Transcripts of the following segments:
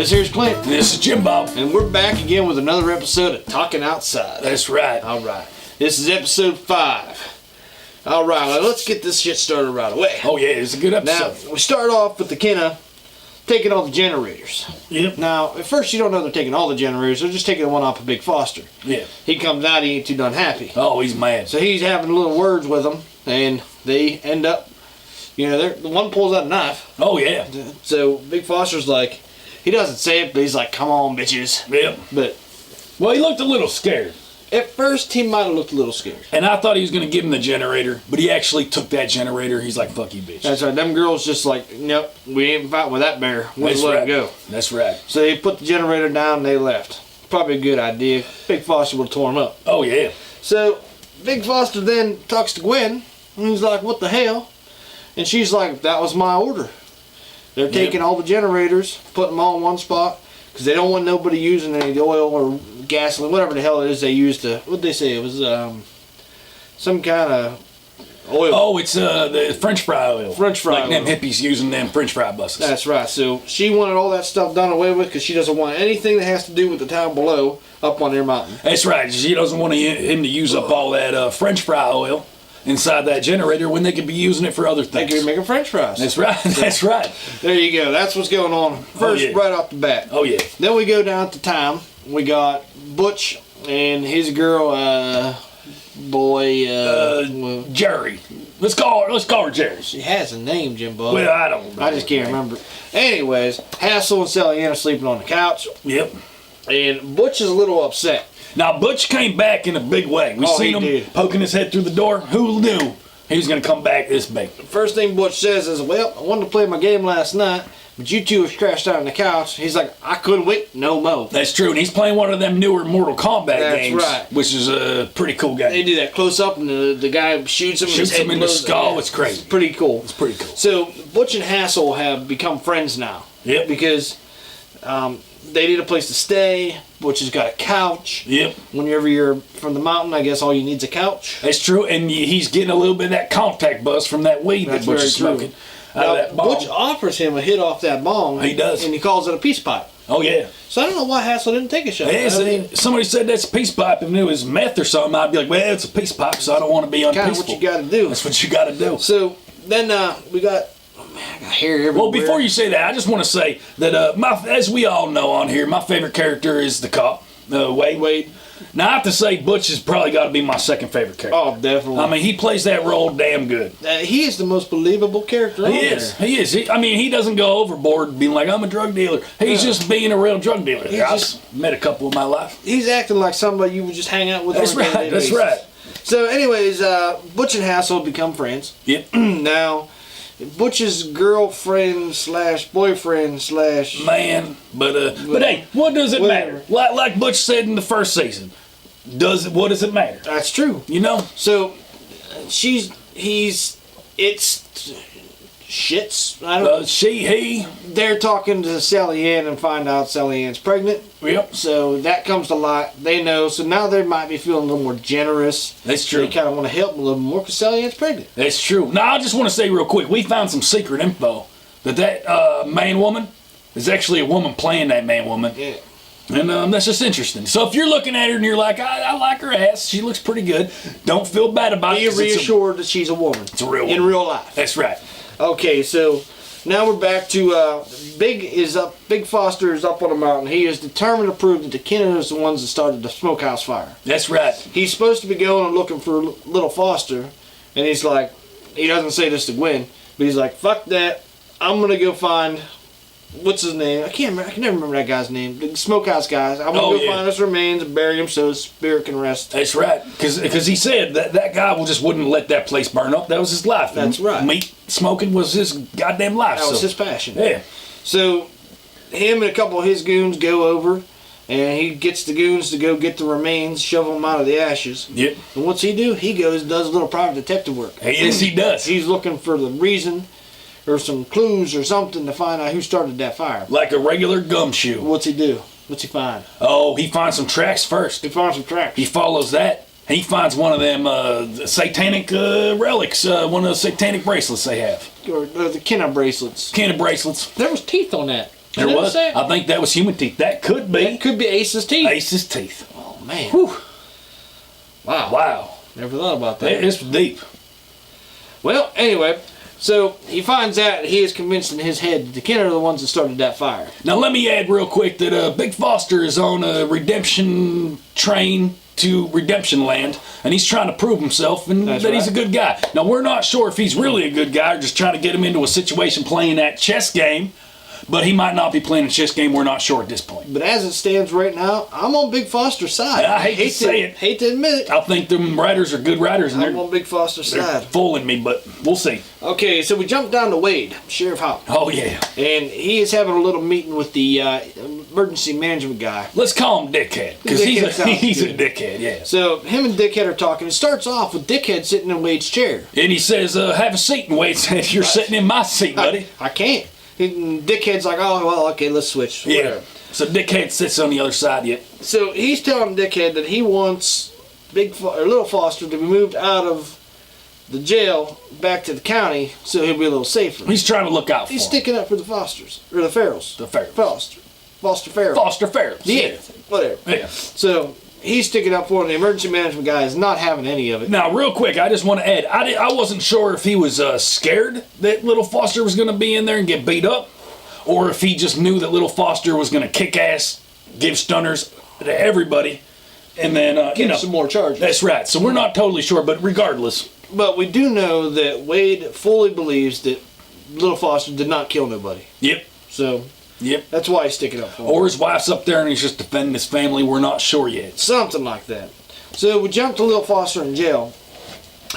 This here's Clint. And this is Jimbo. And we're back again with another episode of Talking Outside. That's right. All right. This is episode 5. All right, well, let's get this shit started right away. Oh, yeah, it's a good episode. Now, we start off with the Kenna taking all the generators. Yep. Now, at first you don't know they're taking all the generators. They're just taking one off of Big Foster. Yeah. He comes out, he ain't too done happy. Oh, he's mad. So he's having little words with them, and they end up, the one pulls out a knife. Oh, yeah. So Big Foster's like, he doesn't say it, but he's like, come on, bitches. Yep. But well, he looked a little scared. At first, he might have looked a little scared. And I thought he was going to give him the generator, but he actually took that generator. He's like, fuck you, bitch. That's right. Them girls just like, nope, we ain't fighting with that bear. We'll just let him go. That's right. So they put the generator down and they left. Probably a good idea. Big Foster would have tore him up. Oh, yeah. So Big Foster then talks to Gwen, and he's like, what the hell? And she's like, that was my order. They're taking all the generators, putting them all in one spot, because they don't want nobody using any oil or gasoline, whatever the hell it is they use to, what'd they say? It was some kind of oil. Oh, it's the French fry oil. French fry like oil. them hippies using them French fry buses. That's right. So she wanted all that stuff done away with because she doesn't want anything that has to do with the town below up on their mountain. That's right. She doesn't want him to use up all that French fry oil inside that generator when they could be using it for other things. They could be making French fries. That's right. That's right. There you go. That's what's going on first, right off the bat. Oh, yeah. Then we go down to town. We got Butch and his girl, Jerry. Let's call her Jerry. She has a name, Jimbo. Well, I don't know. I just can't remember. Anyways, Hassel and Sally Ann are sleeping on the couch. Yep. And Butch is a little upset. Now, Butch came back in a big way. We seen him poking his head through the door. Who knew he was going to come back this big? First thing Butch says is, well, I wanted to play my game last night, but you two have crashed out on the couch. He's like, I couldn't wait no more. That's true. And he's playing one of them newer Mortal Kombat games. That's right. Which is a pretty cool game. They do that close up and the guy shoots him. Shoots him in the skull. Yeah, it's crazy. It's pretty cool. It's pretty cool. So Butch and Hassel have become friends now. Yep. Because they need a place to stay. Butch has got a couch. Yep. Whenever you're from the mountain, I guess all you need is a couch. That's true. And he's getting a little bit of that contact buzz from that weed that Butch is smoking. Now, Butch offers him a hit off that bong. He does. And he calls it a peace pipe. Oh, yeah. So I don't know why Hassel didn't take a shot. Somebody said that's a peace pipe. If it was meth or something, I'd be like, well, it's a peace pipe, so I don't want to be unpeaceful. Kind of what you got to do. That's what you got to do. So then we got... I got hair everywhere. Well, before you say that, I just want to say that, as we all know on here, my favorite character is the cop, Wade. Now, I have to say, Butch has probably got to be my second favorite character. Oh, definitely. I mean, he plays that role damn good. He is the most believable character He is. He is. He doesn't go overboard being like, I'm a drug dealer. He's just being a real drug dealer. I've met a couple in my life. He's acting like somebody you would just hang out with. That's right. That's right. So, anyways, Butch and Hassel become friends. Yep. Now... Butch's girlfriend / boyfriend / man, but hey, what does it matter? Like Butch said in the first season, what does it matter? That's true. You know. So it's shits. I don't. He. They're talking to Sally Ann and find out Sally Ann's pregnant. Yep. So that comes to light. They know. So now they might be feeling a little more generous. That's true. They kind of want to help a little more because Sally Ann's pregnant. That's true. Now I just want to say real quick, we found some secret info that main woman is actually a woman playing that main woman. Yeah. And that's just interesting. So if you're looking at her and you're like, I like her ass, she looks pretty good. Don't feel bad about it. Be reassured that she's a woman. It's a real woman. In real life. That's right. Okay, so now we're back to Big Foster is up on a mountain. He is determined to prove that the Kenner is the ones that started the smokehouse fire. That's right. He's supposed to be going and looking for little Foster, and he's like, he doesn't say this to Gwen, but he's like, fuck that, I'm gonna go find, what's his name? I can never remember that guy's name. The smokehouse guys. I'm gonna go find his remains and bury him so his spirit can rest. That's right. Because he said that guy wouldn't let that place burn up. That was his life. That's right. Meat smoking was his goddamn life. That was his passion. Yeah. So him and a couple of his goons go over, and he gets the goons to go get the remains, shove them out of the ashes. Yep. And what's he do? He goes and does a little private detective work. Yes, he does. He's looking for the reason or some clues or something to find out who started that fire. Like a regular gumshoe. What's he do? What's he find? Oh, he finds some tracks first. He finds some tracks. He follows that. He finds one of them satanic relics, one of the satanic bracelets they have. Or the Kenna bracelets. Kenna bracelets. There was teeth on that. There didn't was. say it. I think that was human teeth. That could be. It could be Ace's teeth. Ace's teeth. Oh man. Whew. Wow. Wow. Never thought about that. It's deep. Well, anyway, so he finds out he is convinced in his head that the Kenner are the ones that started that fire. Now let me add real quick that Big Foster is on a redemption train to Redemption Land, and he's trying to prove himself and That's that he's a right. good guy. Now we're not sure if he's really a good guy or just trying to get him into a situation playing that chess game, but he might not be playing a chess game. We're not sure at this point. But as it stands right now, I'm on Big Foster's side. I hate to say it. Hate to admit it. I think them writers are good writers, and I'm they're on Big Foster's side. fooling me, but we'll see. Okay, so we jump down to Wade, Sheriff Hop. Oh yeah. And he is having a little meeting with the emergency management guy. Let's call him Dickhead, because Dickhead sounds he's a good. dickhead, yes. So him and Dickhead are talking. It starts off with Dickhead sitting in Wade's chair. And he says, have a seat, and Wade says, you're sitting in my seat, buddy. I can't. And Dickhead's like, oh, well, okay, let's switch. Yeah. Whatever. So Dickhead sits on the other side yet. So he's telling Dickhead that he wants Little Foster to be moved out of the jail back to the county so he'll be a little safer. He's trying to look out for He's him. sticking up for the Fosters, or the Farrells. The Farrells. Foster Farrell. Foster Farrells. Yeah, whatever. Yeah. So he's sticking up for him. The emergency management guy is not having any of it. Now, real quick, I just want to add, I wasn't sure if he was scared that Little Foster was going to be in there and get beat up, or if he just knew that Little Foster was going to kick ass, give stunners to everybody, and then, Give him some more charges. That's right. So we're not totally sure, but regardless. But we do know that Wade fully believes that Little Foster did not kill nobody. Yep. So Yep. that's why he's sticking up for him. Or his wife's up there and he's just defending his family. We're not sure yet. Something like that. So we jump to Little Foster in jail.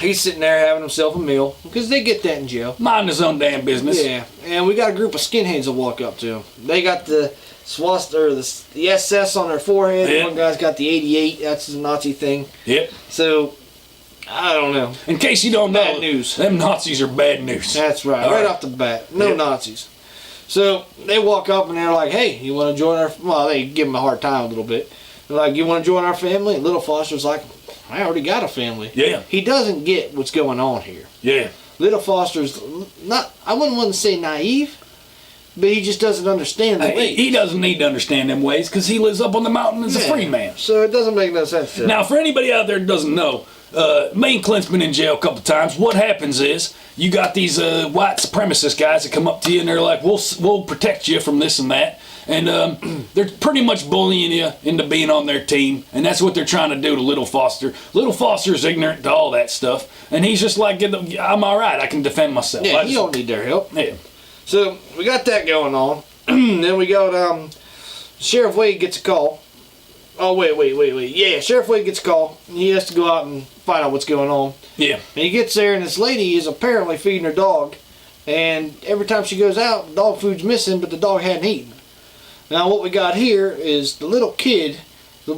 He's sitting there having himself a meal, because they get that in jail. Minding his own damn business. Yeah, and we got a group of skinheads that walk up to him. They got the swastika, or the SS on their forehead. Yeah. One guy's got the 88. That's the Nazi thing. Yep. So I don't know. In case you don't know, Bad news. them Nazis are bad news. That's right. All Right right. off the bat, no Yeah. Nazis. So they walk up and they're like, "Hey, you want to join our?" Well, they give him a hard time a little bit. They're like, "You want to join our family?" And Little Foster's like, "I already got a family." Yeah. He doesn't get what's going on here. Yeah. Little Foster's not. I wouldn't want to say naive, but he just doesn't understand the way. He doesn't need to understand them ways because he lives up on the mountain as a free man. So it doesn't make no sense to him. Now, for anybody out there that doesn't know, me and Clint's been in jail a couple times. What happens is you got these white supremacist guys that come up to you and they're like, "We'll protect you from this and that," and they're pretty much bullying you into being on their team, and that's what they're trying to do to Little Foster. Little Foster's ignorant to all that stuff, and he's just like, "I'm all right. I can defend myself." Yeah, I you just- don't need their help. Yeah. So we got that going on. Then we got Sheriff Wade gets a call. Oh wait. Yeah, Sheriff Wade gets a call. He has to go out and find out what's going on. Yeah. And he gets there, and this lady is apparently feeding her dog. And every time she goes out, dog food's missing, but the dog hadn't eaten. Now what we got here is the little kid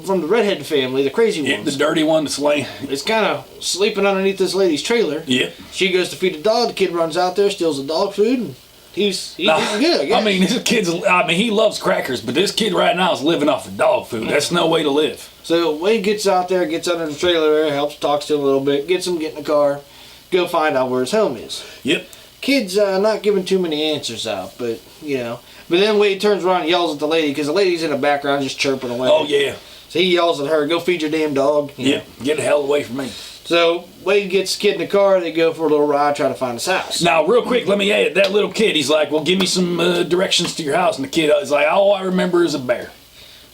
from the redhead family, the crazy Yeah, the ones. dirty one that's laying. Is kind of sleeping underneath this lady's trailer. Yep. She goes to feed the dog. The kid runs out there, steals the dog food, and he's Nah, eating good. I guess. I mean, this kid's. I mean, he loves crackers, but this kid right now is living off of dog food. That's no way to live. So Wade gets out there, gets under the trailer there, helps, talks to him a little bit, gets him get in the car, go find out where his home is. Yep. Kid's not giving too many answers out, but you know. But then Wade turns around and yells at the lady because the lady's in the background just chirping away. Oh yeah. So he yells at her, "Go feed your damn dog." You Yeah. know. Get the hell away from me. So Wade gets the kid in the car. They go for a little ride, try to find his house. Now, real quick, let me add that little kid. He's like, "Well, give me some directions to your house." And the kid is like, "All I remember is a bear."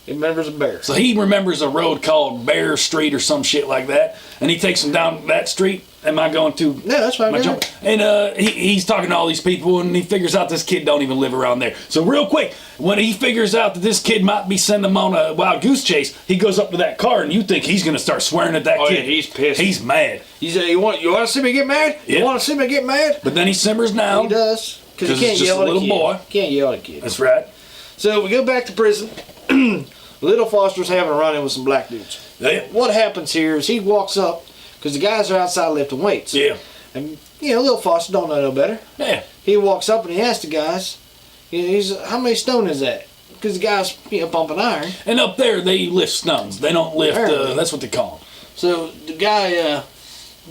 He remembers a bear. So he remembers a road called Bear Street or some shit like that, and he takes him down that street. Am I going to? No, that's fine. Am I man. jumping? And he's talking to all these people, and he figures out this kid don't even live around there. So real quick, when he figures out that this kid might be sending him on a wild goose chase, he goes up to that car, and you think he's going to start swearing at that Oh, kid. yeah, he's pissed. He's mad. He said, "You want to see me get mad? Yeah. You want to see me get mad?" But then he simmers down. He does because 'Cause he can't it's just yell a at a little kid. boy. Can't yell at a kid. That's right. So we go back to prison. Little Foster's having a run-in with some black dudes. Yeah. What happens here is he walks up because the guys are outside lifting weights. Yeah. And you know, Little Foster don't know no better. Yeah. He walks up and he asks the guys, he's "How many stone is that?" Because the guys, pumping iron. And up there, they lift stones. They don't lift, Apparently. that's what they call them. So the guy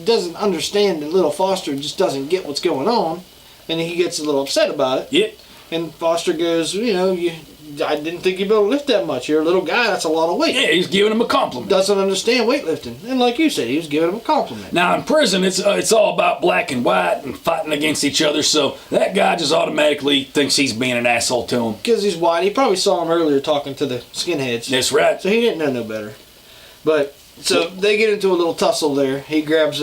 doesn't understand that Little Foster just doesn't get what's going on, and he gets a little upset about it. Yep. And Foster goes, I didn't think you'd be able to lift that much. You're a little guy. That's a lot of weight. Yeah, he's giving him a compliment. Doesn't understand weightlifting. And like you said, he was giving him a compliment. Now, in prison, it's all about black and white and fighting against each other, so that guy just automatically thinks he's being an asshole to him. Because he's white. He probably saw him earlier talking to the skinheads. That's right. So he didn't know no better. But, so they get into a little tussle there. He grabs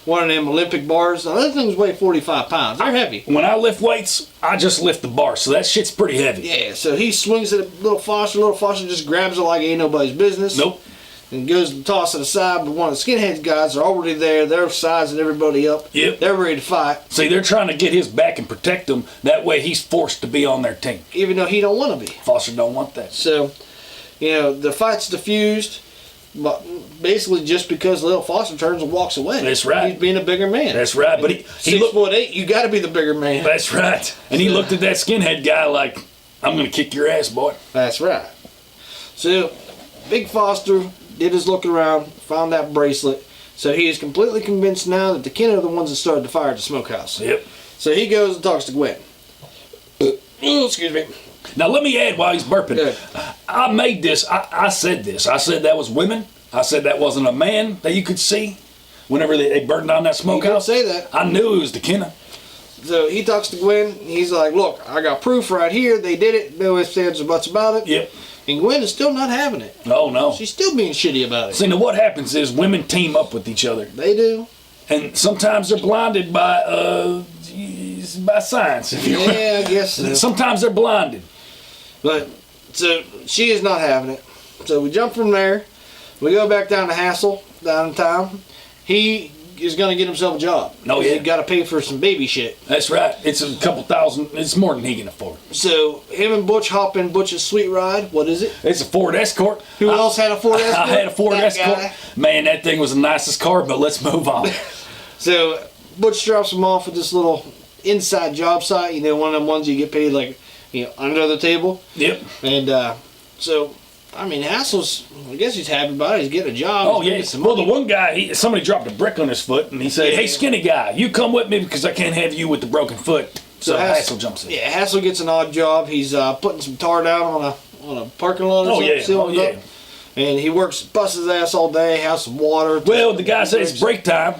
one of them Olympic bars. Now, those things weigh 45 pounds. They're heavy. When I lift weights, I just lift the bar, so that shit's pretty heavy. Yeah, so he swings at Little Foster. Little Foster just grabs it like it ain't nobody's business. Nope. And goes to toss it aside, but one of the skinhead guys are already there. They're sizing everybody up. Yep. They're ready to fight. See, they're trying to get his back and protect him. That way he's forced to be on their team. Even though he don't want to be. Foster don't want that. So, the fight's diffused. But basically, just because Little Foster turns and walks away. That's right. He's being a bigger man. That's right. But he 6'8", you got to be the bigger man. That's right. And he looked at that skinhead guy like, I'm going to kick your ass, boy. That's right. So, Big Foster did his looking around, found that bracelet. So he is completely convinced now that the Kenner are the ones that started the fire at the smokehouse. Yep. So he goes and talks to Gwen. Excuse me. Now let me add while he's burping. Good. I made this. I said this. I said that was women. I said that wasn't a man that you could see whenever they burned down that He smokehouse. didn't say that. I knew it was the Kenner. So he talks to Gwen. He's like, look, I got proof right here. They did it. No ifs, ands, or buts about it. Yep. And Gwen is still not having it. Oh no. She's still being shitty about it. See, now what happens is women team up with each other, They do. and sometimes they're blinded by science. If you will. Yeah, I guess so. Sometimes they're blinded. But, so, she is not having it. So we jump from there. We go back down to Hassel, down in town. He is going to get himself a job. Oh, yeah. He got to pay for some baby shit. That's right. It's a couple thousand. It's more than he can afford. So, him and Butch hop in Butch's sweet ride. What is it? It's a Ford Escort. Who else had a Ford Escort? I had a Ford That Escort. guy. Man, that thing was the nicest car, but let's move on. So, Butch drops him off at this little inside job site. One of them ones you get paid, like, under the table. Yep. And, so, I mean, Hassel's, I guess he's happy about it. He's getting a job. Oh, He's yeah. getting some Well, the money. one guy, somebody dropped a brick on his foot, and he said, hey, skinny guy, you come with me because I can't have you with the broken foot. So Hassel jumps in. Yeah, Hassel gets an odd job. He's putting some tar down on a parking lot or Oh, something. yeah. sealing Oh, it yeah. up. And he busts his ass all day, has some water. Well, the guy says it's break time.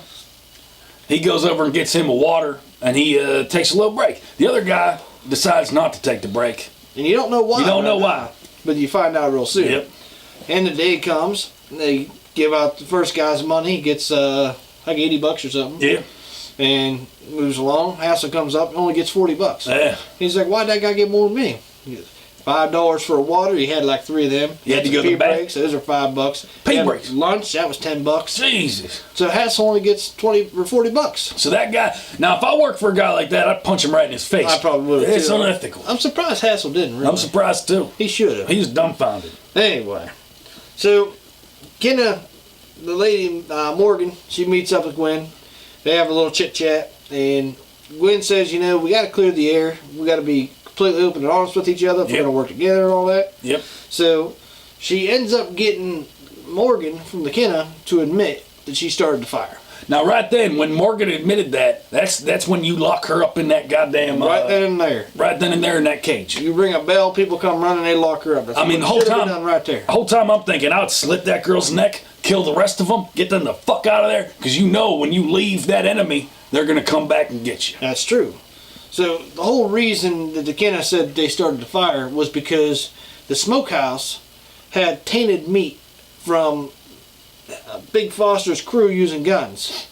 He goes over and gets him a water, and he takes a little break. The other guy decides not to take the break. And you don't know why. You don't know why. But you find out real soon. Yep. And the day comes, and they give out the first guy's money. He gets like $80 or something. Yeah. And moves along. Hassel comes up, only gets $40. Yeah. He's like, why'd that guy get more than me? He goes, $5 for a water. He had like 3 of them. You had to some go to the pee back? breaks. Those are $5. Pee He had breaks. Lunch. That was $10. Jesus. So Hassel only gets 20 or $40. So that guy, now if I worked for a guy like that, I'd punch him right in his face. I probably would have. It's unethical. I'm surprised Hassel didn't. Really. I'm surprised too. He should have. He was dumbfounded. Anyway, so Kenna, the lady Morgan, she meets up with Gwen. They have a little chit chat, and Gwen says, we got to clear the air. We got to be completely open and honest with each other if we're Yep. going to work together and all that. Yep. So she ends up getting Morgan from the Kenna to admit that she started the fire. Now, right then, when Morgan admitted that, that's when you lock her up in that goddamn Right then and there. right then and there in that cage. You ring a bell, people come running, they lock her up. That's I mean, the what whole should have been time, done right there. the whole time I'm thinking I would slit that girl's neck, kill the rest of them, get them the fuck out of there, because when you leave that enemy, they're gonna come back and get you. That's true. So the whole reason that the Kenna said they started the fire was because the smokehouse had tainted meat from Big Foster's crew using guns.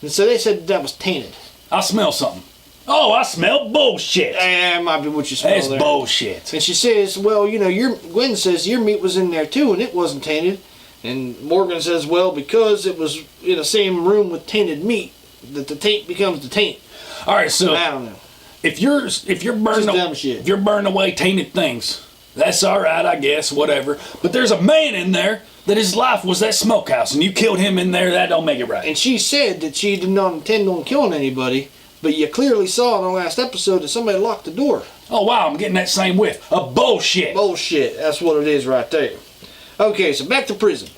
And so they said that was tainted. I smell something. Oh, I smell bullshit. That might be what you smell That's there. bullshit. And she says, well, Gwen says your meat was in there too and it wasn't tainted. And Morgan says, well, because it was in the same room with tainted meat, that the taint becomes the taint. All right, so I don't know. if you're burning Just dumb shit. if you're burning away tainted things, that's all right, I guess, whatever. But there's a man in there that his life was that smokehouse, and you killed him in there. That don't make it right. And she said that she did not intend on killing anybody, but you clearly saw in the last episode that somebody locked the door. Oh wow, I'm getting that same whiff of bullshit. Bullshit. That's what it is right there. Okay, so back to prison.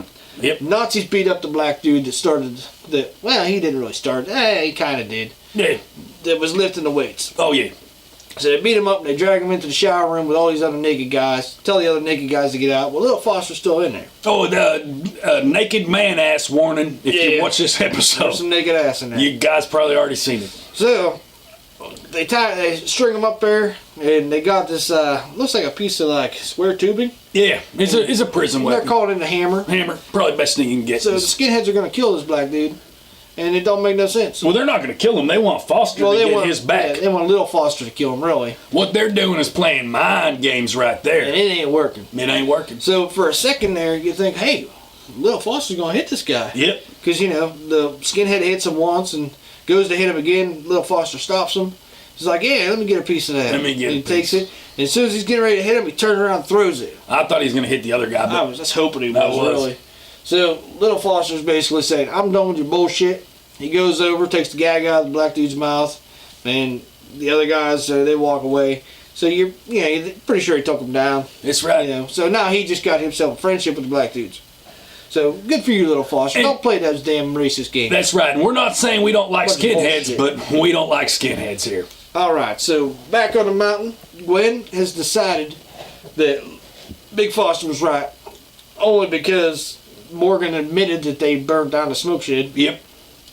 Yep. Nazis beat up the black dude that started well, he didn't really start. He kind of did. Yeah. That was lifting the weights. Oh yeah. So they beat him up and they drag him into the shower room with all these other naked guys. Tell the other naked guys to get out. Well, little Foster's still in there. Oh, the naked man ass warning. If you watch this episode, there's some naked ass in there. You guys probably already seen it. So they string him up there, and they got this looks like a piece of like square tubing. Yeah, it's a prison weapon. They're calling it a hammer. Hammer, probably best thing you can get. So the skinheads are going to kill this black dude, and it don't make no sense. Well, they're not going to kill him. They want Foster to get his back. Yeah, they want little Foster to kill him, really. What they're doing is playing mind games right there. And it ain't working. It ain't working. So for a second there, you think, hey, little Foster's going to hit this guy. Yep. Because, you know, the skinhead hits him once and goes to hit him again. Little Foster stops him. He's like, yeah, let me get a piece of that. Let me get and a he takes it. And as soon as he's getting ready to hit him, he turns around and throws it. I thought he was going to hit the other guy. But I was just hoping he was, really. So little Foster's basically saying, I'm done with your bullshit. He goes over, takes the gag out of the black dude's mouth, and the other guys, they walk away. So you're pretty sure he took him down. That's right. You know, so now he just got himself a friendship with the black dudes. So good for you, little Foster. Don't play those damn racist games. That's right. And we're not saying we don't like skinheads, bullshit. but we don't like skinheads here. All right. So back on the mountain, Gwen has decided that Big Foster was right, only because Morgan admitted that they burned down the smoke shed. Yep.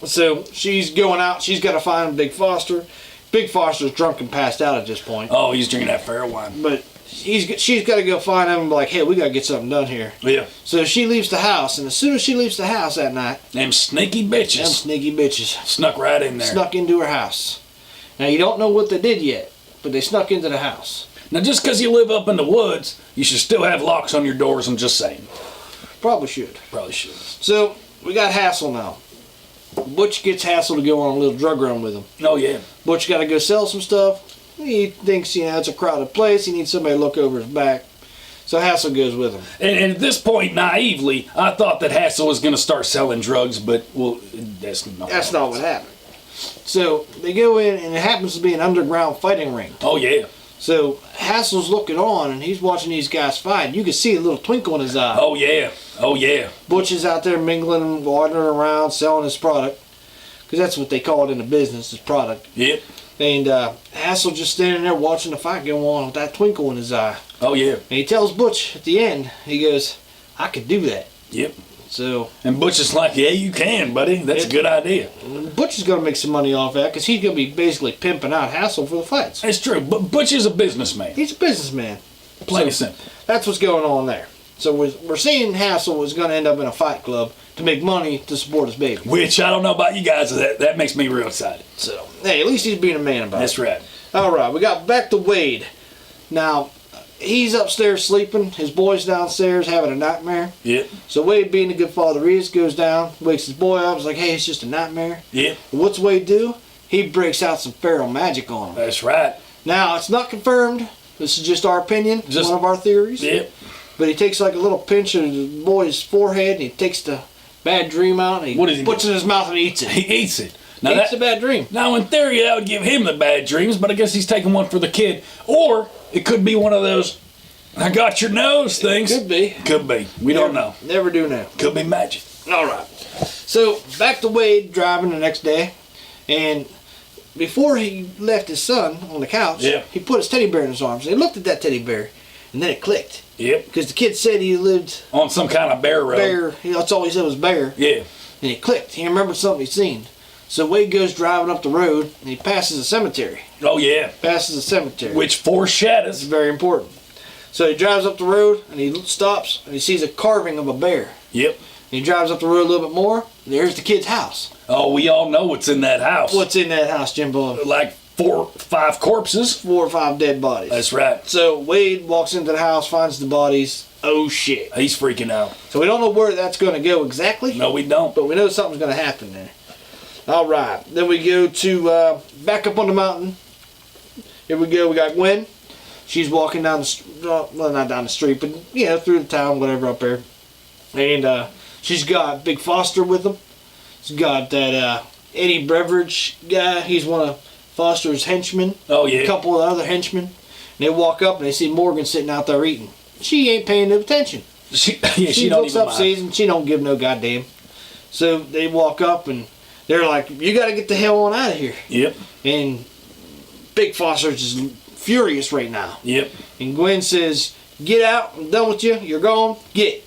So she's going out. She's got to find Big Foster. Big Foster's drunk and passed out at this point. Oh, he's drinking that fair wine. But she's got to go find him and be like, hey, we got to get something done here. Yeah. So she leaves the house, and as soon as she leaves the house that night, them sneaky bitches snuck right in there. Snuck into her house. Now, you don't know what they did yet, but they snuck into the house. Now, just because you live up in the woods, you should still have locks on your doors. I'm just saying. Probably should. Probably should. So we got Hassel now. Butch gets Hassel to go on a little drug run with him. Oh, yeah. Butch got to go sell some stuff. He thinks, it's a crowded place. He needs somebody to look over his back. So Hassel goes with him. And at this point, naively, I thought that Hassel was going to start selling drugs, but, well, that's not what happened. So they go in, and it happens to be an underground fighting ring. Oh, yeah. So Hassel's looking on, and he's watching these guys fight. You can see a little twinkle in his eye. Oh, yeah. Oh, yeah. Butch is out there mingling, wandering around, selling his product. Because that's what they call it in the business, his product. Yep. And Hassel just standing there watching the fight go on with that twinkle in his eye. Oh, yeah. And he tells Butch at the end, he goes, I could do that. Yep. So. And Butch is like, yeah, you can, buddy. That's a good idea. Butch is going to make some money off that because he's going to be basically pimping out Hassel for the fights. That's true. But Butch is a businessman. He's a businessman. Plain and simple. That's what's going on there. So we're seeing Hassel is going to end up in a fight club to make money to support his baby. Which, I don't know about you guys, that makes me real excited. So, hey, at least he's being a man about it. That's right. All right, we got back to Wade. Now, he's upstairs sleeping. His boy's downstairs having a nightmare. Yep. So Wade, being the good father he is, goes down, wakes his boy up. He's like, hey, it's just a nightmare. Yep. What's Wade do? He breaks out some feral magic on him. That's right. Now, it's not confirmed. This is just our opinion, one of our theories. Yep. But he takes like a little pinch of the boy's forehead, and he takes the bad dream out, and he puts it in his mouth and eats it. He eats it. Now that's a bad dream. Now, in theory, that would give him the bad dreams, but I guess he's taking one for the kid. Or it could be one of those, I got your nose things. Could be. Could be. We don't know. Never do know. Could be magic. All right. So back to Wade driving the next day, and before he left his son on the couch, he put his teddy bear in his arms. They looked at that teddy bear, and then it clicked. Yep. Because the kid said he lived on some kind of bear road. Bear. That's all he said was bear. Yeah. And it clicked. He remembered something he'd seen. So Wade goes driving up the road, and he passes a cemetery. Oh, yeah. Passes a cemetery. Which foreshadows. It's very important. So he drives up the road, and he stops, and he sees a carving of a bear. Yep. And he drives up the road a little bit more, and there's the kid's house. Oh, we all know what's in that house. What's in that house, Jimbo? Like 4 or 5 corpses. 4 or 5 dead bodies. That's right. So Wade walks into the house, finds the bodies. Oh, shit. He's freaking out. So we don't know where that's going to go exactly. No, we don't. But we know something's going to happen there. All right. Then we go to back up on the mountain. Here we go. We got Gwen. She's walking down the well, not down the street, but through the town, whatever, up there. And she's got Big Foster with them. She's got that Eddie Beveridge guy. He's one of Foster's henchmen. Oh, yeah. A couple of other henchmen. And they walk up and they see Morgan sitting out there eating. She ain't paying no attention. She don't looks even up, sees him. She don't give no goddamn. So they walk up and they're like, "You got to get the hell on out of here." Yep. And Big Foster's just furious right now. Yep. And Gwen says, "Get out, I'm done with you, you're gone, get."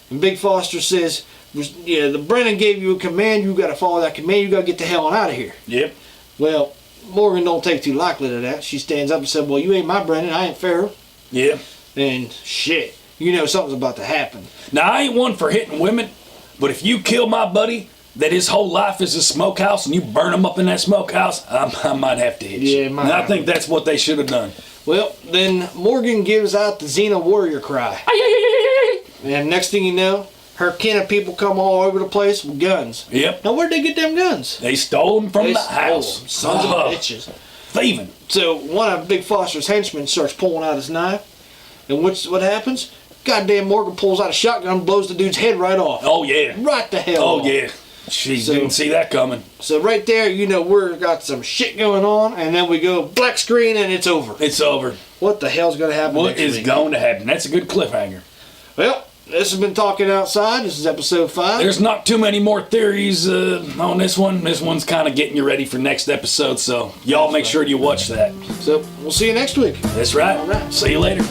And Big Foster says, "Yeah, the Brennan gave you a command, you gotta follow that command, you gotta get the hell on out of here." Yep. Well, Morgan don't take too likely to that. She stands up and said, "Well, you ain't my Brennan, I ain't Pharaoh." Yep. And shit, you know something's about to happen. Now, I ain't one for hitting women, but if you kill my buddy, that his whole life is a smokehouse, and you burn him up in that smokehouse, I might have to hit you. Yeah, it might And I happen. think that's what they should have done. Well, then Morgan gives out the Xena warrior cry. And next thing you know, her kin of people come all over the place with guns. Yep. Now, where'd they get them guns? They stole them from They the stole house. them, sons of bitches. Thieving. So one of Big Foster's henchmen starts pulling out his knife. And what happens? Goddamn Morgan pulls out a shotgun and blows the dude's head right off. Oh, yeah. Right the hell Oh, off. yeah. She So- didn't see that coming. So right there, you know, we've got some shit going on. And then we go black screen and it's over. It's over. What the hell's going to happen What next is week? going to happen? That's a good cliffhanger. Well, this has been Talking Outside. This is episode 5. There's not too many more theories on this one. This one's kind of getting you ready for next episode, so y'all make sure you watch that. So we'll see you next week. That's right. All right. See you later.